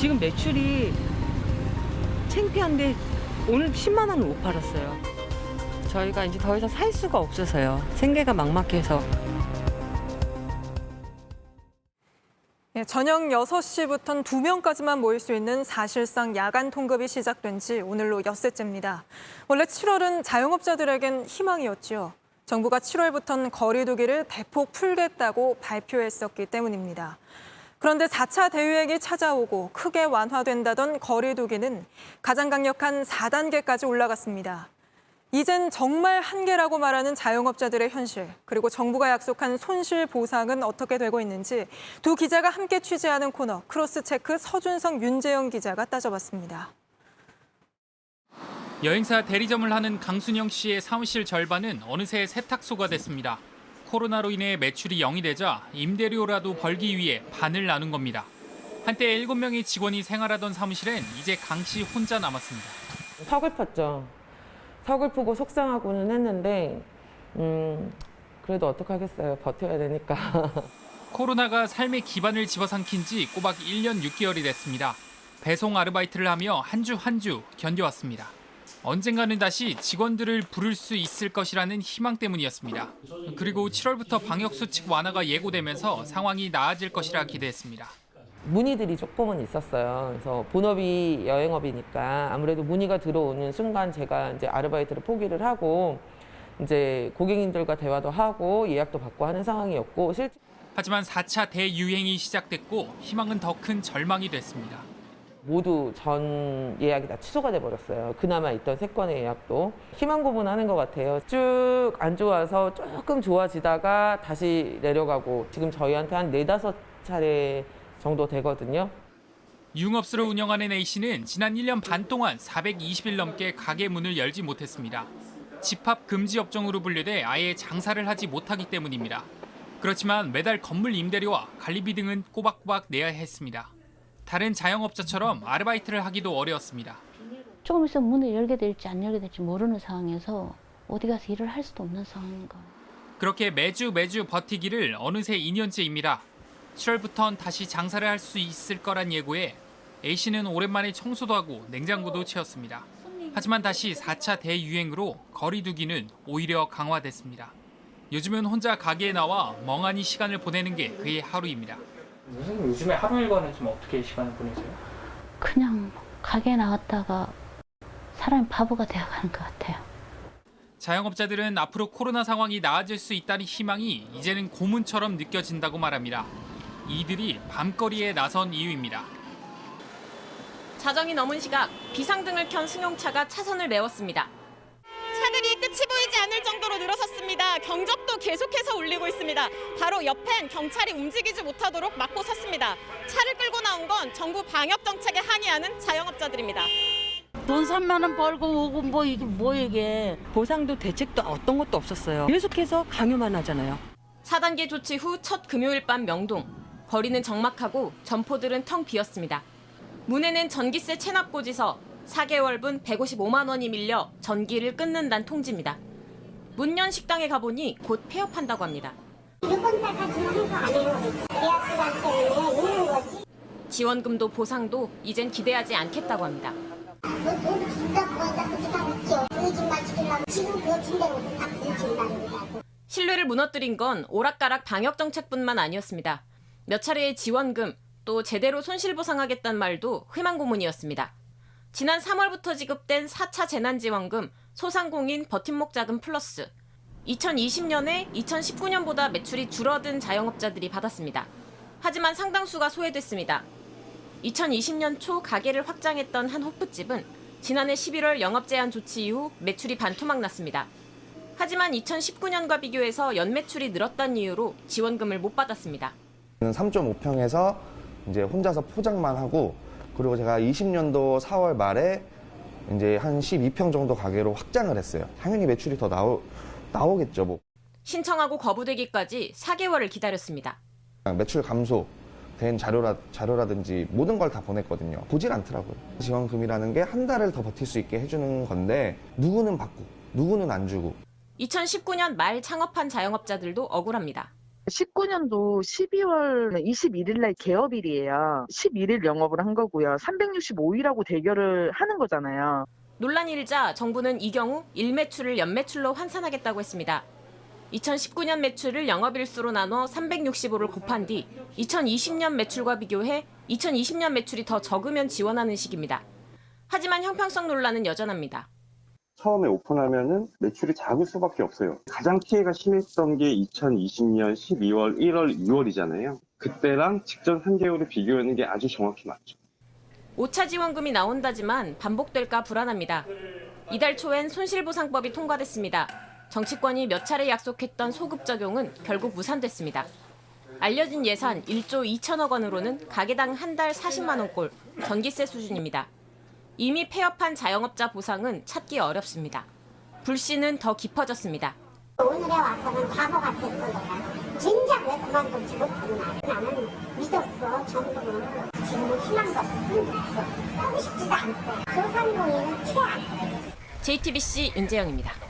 지금 매출이 창피한데 오늘 10만 원을 못 팔았어요. 저희가 이제 더 이상 살 수가 없어서요. 생계가 막막해서. 예, 저녁 6시부터는 2명까지만 모일 수 있는 사실상 야간 통급이 시작된 지 오늘로 엿새째입니다. 원래 7월은 자영업자들에겐 희망이었죠. 정부가 7월부터는 거리 두기를 대폭 풀겠다고 발표했었기 때문입니다. 그런데 4차 대유행이 찾아오고 크게 완화된다던 거리 두기는 가장 강력한 4단계까지 올라갔습니다. 이젠 정말 한계라고 말하는 자영업자들의 현실, 그리고 정부가 약속한 손실 보상은 어떻게 되고 있는지 두 기자가 함께 취재하는 코너 크로스체크 서준성, 윤재영 기자가 따져봤습니다. 여행사 대리점을 하는 강순영 씨의 사무실 절반은 어느새 세탁소가 됐습니다. 코로나로 인해 매출이 0이 되자 임대료라도 벌기 위해 반을 나눈 겁니다. 한때 7명의 직원이 생활하던 사무실엔 이제 강 씨 혼자 남았습니다. 서글펐죠. 서글프고 속상하고는 했는데 그래도 어떡하겠어요. 버텨야 되니까. 코로나가 삶의 기반을 집어삼킨 지 꼬박 1년 6개월이 됐습니다. 배송 아르바이트를 하며 한 주 한 주 견뎌왔습니다. 언젠가는 다시 직원들을 부를 수 있을 것이라는 희망 때문이었습니다. 그리고 7월부터 방역수칙 완화가 예고되면서 상황이 나아질 것이라 기대했습니다. 문의들이 조금은 있었어요. 그래서 본업이 여행업이니까 아무래도 문의가 들어오는 순간 제가 이제 아르바이트를 포기를 하고 이제 고객님들과 대화도 하고 예약도 받고 하는 상황이었고 하지만 4차 대유행이 시작됐고 희망은 더 큰 절망이 됐습니다. 모두 전 예약이 다 취소가 돼버렸어요. 그나마 있던 3건의 예약도. 희망 고문하는 것 같아요. 쭉 안 좋아서 조금 좋아지다가 다시 내려가고 지금 저희한테 한 4-5차례 정도 되거든요. 유흥업소를 운영하는 A씨는 지난 1년 반 동안 420일 넘게 가게 문을 열지 못했습니다. 집합 금지 업종으로 분류돼 아예 장사를 하지 못하기 때문입니다. 그렇지만 매달 건물 임대료와 관리비 등은 꼬박꼬박 내야 했습니다. 다른 자영업자처럼 아르바이트를 하기도 어려웠습니다. 조금 있으면 문을 열게 될지 안 열게 될지 모르는 상황에서 어디 가서 일을 할 수도 없는 상황인가. 그렇게 매주 버티기를 어느새 2년째입니다. 7월부턴 다시 장사를 할 수 있을 거란 예고에 A씨는 오랜만에 청소도 하고 냉장고도 채웠습니다. 하지만 다시 4차 대유행으로 거리 두기는 오히려 강화됐습니다. 요즘은 혼자 가게에 나와 멍하니 시간을 보내는 게 그의 하루입니다. 선생님 요즘에 하루 일과는 좀 어떻게 시간을 보내세요? 그냥 가게 나왔다가 사람이 바보가 되어가는 것 같아요. 자영업자들은 앞으로 코로나 상황이 나아질 수 있다는 희망이 이제는 고문처럼 느껴진다고 말합니다. 이들이 밤거리에 나선 이유입니다. 자정이 넘은 시각 비상등을 켠 승용차가 차선을 메웠습니다. 차들이 끝이 보이지 않을 정도로 늘어섰습니다. 경적도 계속해서 울리고 있습니다. 바로 옆엔 경찰이 움직이지 못하도록 막고 섰습니다. 차를 끌고 나온 건 정부 방역 정책에 항의하는 자영업자들입니다. 돈 3만 원 벌고 오고 뭐 이게 뭐 이게. 보상도 대책도 어떤 것도 없었어요. 계속해서 강요만 하잖아요. 4단계 조치 후 첫 금요일 밤 명동. 거리는 적막하고 점포들은 텅 비었습니다. 문에는 전기세 체납고지서 4개월분 155만 원이 밀려 전기를 끊는다는 통지입니다. 문 연 식당에 가보니 곧 폐업한다고 합니다. 지원금도 보상도 이젠 기대하지 않겠다고 합니다. 신뢰를 무너뜨린 건 오락가락 방역 정책뿐만 아니었습니다. 몇 차례의 지원금, 또 제대로 손실보상하겠다는 말도 희망고문이었습니다. 지난 3월부터 지급된 4차 재난지원금, 소상공인 버팀목 자금 플러스. 2020년에 2019년보다 매출이 줄어든 자영업자들이 받았습니다. 하지만 상당수가 소외됐습니다. 2020년 초 가게를 확장했던 한 호프집은 지난해 11월 영업제한 조치 이후 매출이 반토막 났습니다. 하지만 2019년과 비교해서 연매출이 늘었다는 이유로 지원금을 못 받았습니다. 3.5평에서 이제 혼자서 포장만 하고 그리고 제가 20년도 4월 말에 이제 한 12평 정도 가게로 확장을 했어요. 당연히 매출이 더 나오겠죠. 뭐. 신청하고 거부되기까지 4개월을 기다렸습니다. 매출 감소된 자료라든지 모든 걸 다 보냈거든요. 보질 않더라고요. 지원금이라는 게 한 달을 더 버틸 수 있게 해주는 건데 누구는 받고 누구는 안 주고. 2019년 말 창업한 자영업자들도 억울합니다. 19년도 12월 21일 날 개업일이에요. 11일 영업을 한 거고요. 365일하고 대결을 하는 거잖아요. 논란이 일자 정부는 이 경우 일매출을 연매출로 환산하겠다고 했습니다. 2019년 매출을 영업일수로 나눠 365를 곱한 뒤 2020년 매출과 비교해 2020년 매출이 더 적으면 지원하는 식입니다. 하지만 형평성 논란은 여전합니다. 처음에 오픈하면은 매출이 작을 수밖에 없어요. 가장 피해가 심했던 게 2020년 12월, 1월, 2월이잖아요. 그때랑 직전 3개월을 비교하는 게 아주 정확히 맞죠. 5차 지원금이 나온다지만 반복될까 불안합니다. 이달 초엔 손실보상법이 통과됐습니다. 정치권이 몇 차례 약속했던 소급 적용은 결국 무산됐습니다. 알려진 예산 1조 2천억 원으로는 가게당 한 달 40만 원꼴, 전기세 수준입니다. 이미 폐업한 자영업자 보상은 찾기 어렵습니다. 불씨는 더 깊어졌습니다. 오늘에 와서는 바보 같았어 내가. 진작 왜 그만두지 못했나. 나는 믿었어 정부를. 지금은 희망도 없어. 하고 싶지도 않고. 소상공인은 최악. JTBC 윤재영입니다.